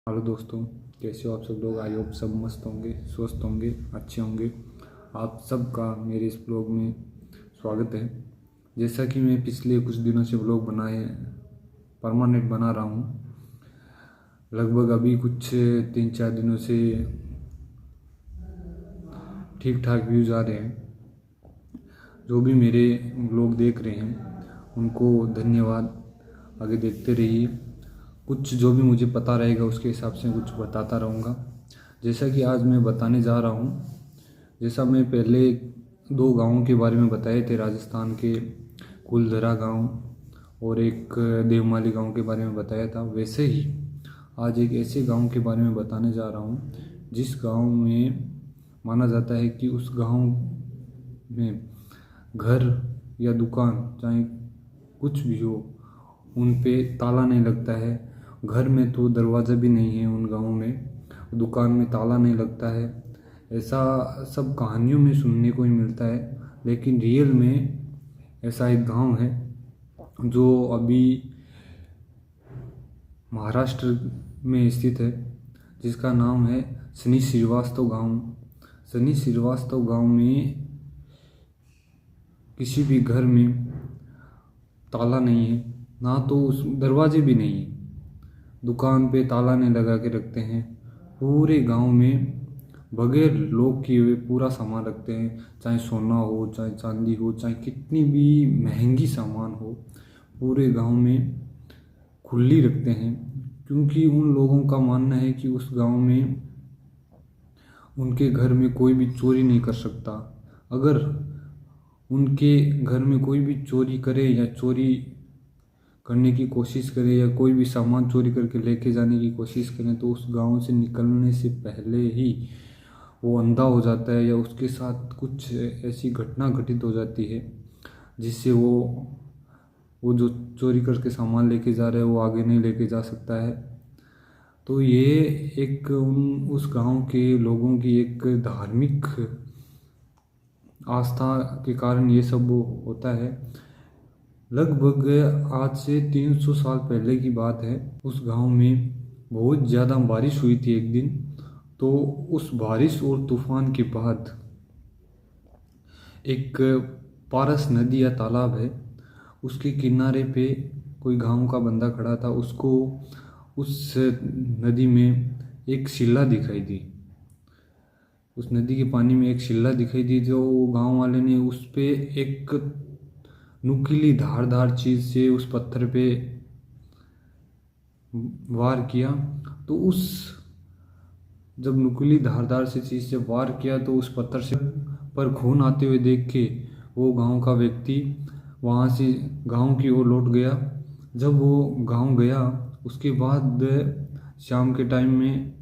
Hello दोस्तों, कैसे हो आप सब लोग। आई होप सब मस्त होंगे, स्वस्थ होंगे, अच्छे होंगे। आप सबका मेरे इस ब्लॉग में स्वागत है। जैसा कि मैं पिछले कुछ दिनों से ब्लॉग बनाए परमानेंट बना रहा हूँ, लगभग अभी कुछ 3-4 दिनों से ठीक ठाक व्यूज़ आ रहे हैं। जो भी मेरे ब्लॉग देख रहे हैं उनको धन्यवाद। आगे देखते रहिए। कुछ जो भी मुझे पता रहेगा उसके हिसाब से कुछ बताता रहूँगा। जैसा कि आज मैं बताने जा रहा हूँ, जैसा मैं पहले 2 गाँवों के बारे में बताए थे, राजस्थान के कुलधरा गांव और एक देवमाली गांव के बारे में बताया था, वैसे ही आज एक ऐसे गांव के बारे में बताने जा रहा हूँ जिस गांव में माना जाता है कि उस गांव में घर या दुकान चाहे कुछ भी हो उन पे ताला नहीं लगता है। घर में तो दरवाज़ा भी नहीं है उन गाँव में, दुकान में ताला नहीं लगता है। ऐसा सब कहानियों में सुनने को ही मिलता है, लेकिन रियल में ऐसा एक गांव है जो अभी महाराष्ट्र में स्थित है, जिसका नाम है शनि श्रीवास्तव गांव। शनि श्रीवास्तव गांव में किसी भी घर में ताला नहीं है, ना तो उस दरवाजे भी नहीं है। दुकान पे ताला नहीं लगा के रखते हैं। पूरे गांव में बगैर लॉक किए हुए पूरा सामान रखते हैं, चाहे सोना हो, चाहे चांदी हो, चाहे कितनी भी महंगी सामान हो, पूरे गांव में खुली रखते हैं। क्योंकि उन लोगों का मानना है कि उस गांव में उनके घर में कोई भी चोरी नहीं कर सकता। अगर उनके घर में कोई भी चोरी करे या चोरी करने की कोशिश करे या कोई भी सामान चोरी करके लेके जाने की कोशिश करें तो उस गांव से निकलने से पहले ही वो अंधा हो जाता है या उसके साथ कुछ ऐसी घटना घटित हो जाती है जिससे वो जो चोरी करके सामान लेके जा रहा है वो आगे नहीं लेके जा सकता है। तो ये एक उस गांव के लोगों की एक धार्मिक आस्था के कारण ये सब होता है। लगभग आज से 300 साल पहले की बात है। उस गांव में बहुत ज़्यादा बारिश हुई थी एक दिन। तो उस बारिश और तूफान के बाद एक पारस नदी या तालाब है, उसके किनारे पे कोई गांव का बंदा खड़ा था। उसको उस नदी में एक शिला दिखाई दी। उस नदी के पानी में एक शिला दिखाई दी, जो गांव वाले ने उस पे एक नुकीली धारदार चीज़ से उस पत्थर पे वार किया। तो उस जब नुकीली धारदार से चीज़ से वार किया तो उस पत्थर से पर खून आते हुए देख के वो गांव का व्यक्ति वहाँ से गांव की ओर लौट गया। जब वो गांव गया उसके बाद शाम के टाइम में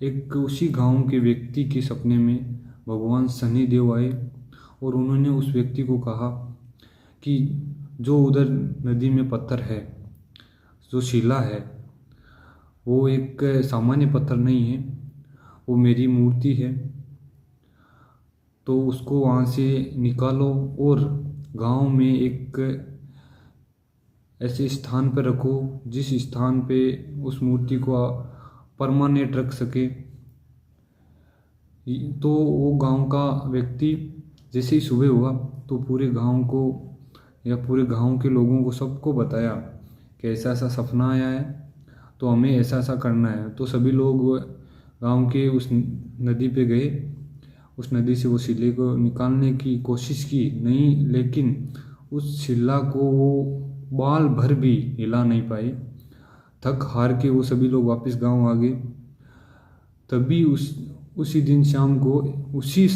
एक उसी गांव के व्यक्ति के सपने में भगवान शनिदेव आए और उन्होंने उस व्यक्ति को कहा कि जो उधर नदी में पत्थर है, जो शिला है, वो एक सामान्य पत्थर नहीं है, वो मेरी मूर्ति है। तो उसको वहाँ से निकालो और गांव में एक ऐसे स्थान पर रखो जिस स्थान पे उस मूर्ति को परमानेंट रख सके। तो वो गांव का व्यक्ति जैसे ही सुबह हुआ तो पूरे गांव को या पूरे गांव के लोगों को सबको बताया कि ऐसा ऐसा सपना आया है, तो हमें ऐसा ऐसा करना है। तो सभी लोग गांव के उस नदी पे गए। उस नदी से वो शिले को निकालने की कोशिश की, नहीं, लेकिन उस शिला को वो बाल भर भी हिला नहीं पाए। थक हार के वो सभी लोग वापस गांव आ गए। तभी उसी दिन शाम को उसी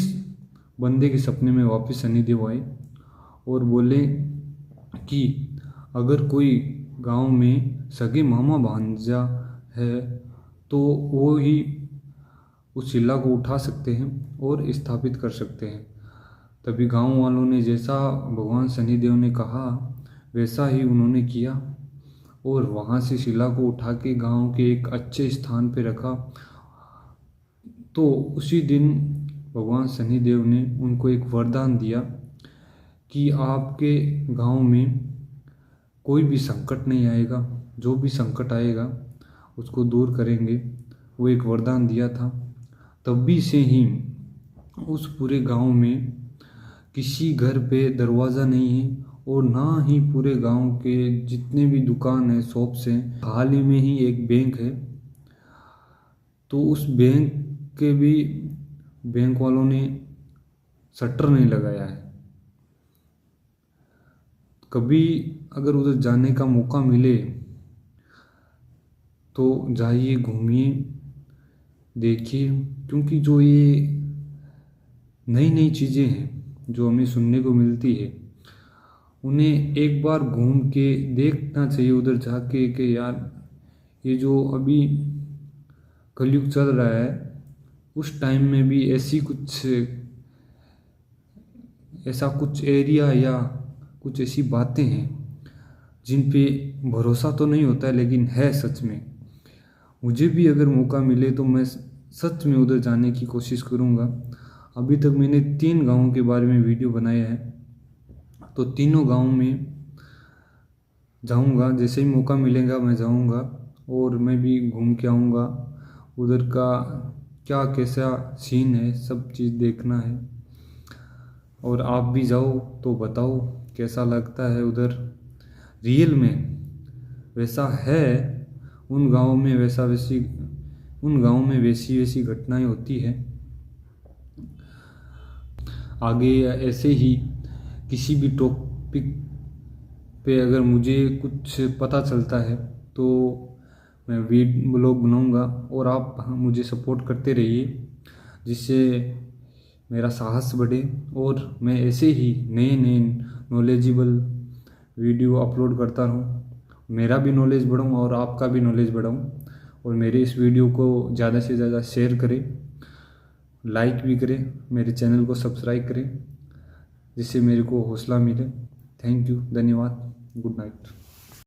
बंदे के सपने में वापस शनिदेव आए और बोले कि अगर कोई गांव में सगे मामा भांजा है तो वो ही उस शिला को उठा सकते हैं और स्थापित कर सकते हैं। तभी गांव वालों ने जैसा भगवान शनिदेव ने कहा वैसा ही उन्होंने किया और वहाँ से शिला को उठा के गांव के एक अच्छे स्थान पे रखा। तो उसी दिन भगवान शनिदेव ने उनको एक वरदान दिया कि आपके गांव में कोई भी संकट नहीं आएगा। जो भी संकट आएगा उसको दूर करेंगे, वो एक वरदान दिया था। तभी से ही उस पूरे गांव में किसी घर पे दरवाज़ा नहीं है, और ना ही पूरे गांव के जितने भी दुकान हैं, शॉप्स हैं। हाल ही में ही एक बैंक है, तो उस बैंक के भी बैंक वालों ने शटर नहीं लगाया है। कभी अगर उधर जाने का मौका मिले तो जाइए, घूमिए, देखिए, क्योंकि जो ये नई नई चीज़ें हैं जो हमें सुनने को मिलती है, उन्हें एक बार घूम के देखना चाहिए उधर जाके कि यार ये जो अभी कलयुग चल रहा है, उस टाइम में भी ऐसा कुछ एरिया या कुछ ऐसी बातें हैं जिन पे भरोसा तो नहीं होता है, लेकिन है सच में। मुझे भी अगर मौका मिले तो मैं सच में उधर जाने की कोशिश करूँगा। अभी तक मैंने 3 गाँवों के बारे में वीडियो बनाया है, तो तीनों गाँव में जाऊँगा। जैसे ही मौका मिलेगा मैं जाऊँगा, और मैं भी घूम के आऊँगा। उधर का क्या कैसा सीन है, सब चीज़ देखना है। और आप भी जाओ तो बताओ कैसा लगता है उधर। रियल में वैसा है उन गाँव में, वैसी वैसी घटनाएं होती है। आगे ऐसे ही किसी भी टॉपिक पे अगर मुझे कुछ पता चलता है तो मैं ब्लॉग बनाऊंगा, और आप मुझे सपोर्ट करते रहिए, जिससे मेरा साहस बढ़े और मैं ऐसे ही नए नए नॉलेजेबल वीडियो अपलोड करता रहूं। मेरा भी नॉलेज बढ़ाऊं और आपका भी नॉलेज बढ़ाऊं। और मेरे इस वीडियो को ज़्यादा से ज़्यादा शेयर करें, लाइक भी करें, मेरे चैनल को सब्सक्राइब करें, जिससे मेरे को हौसला मिले। थैंक यू, धन्यवाद, गुड नाइट।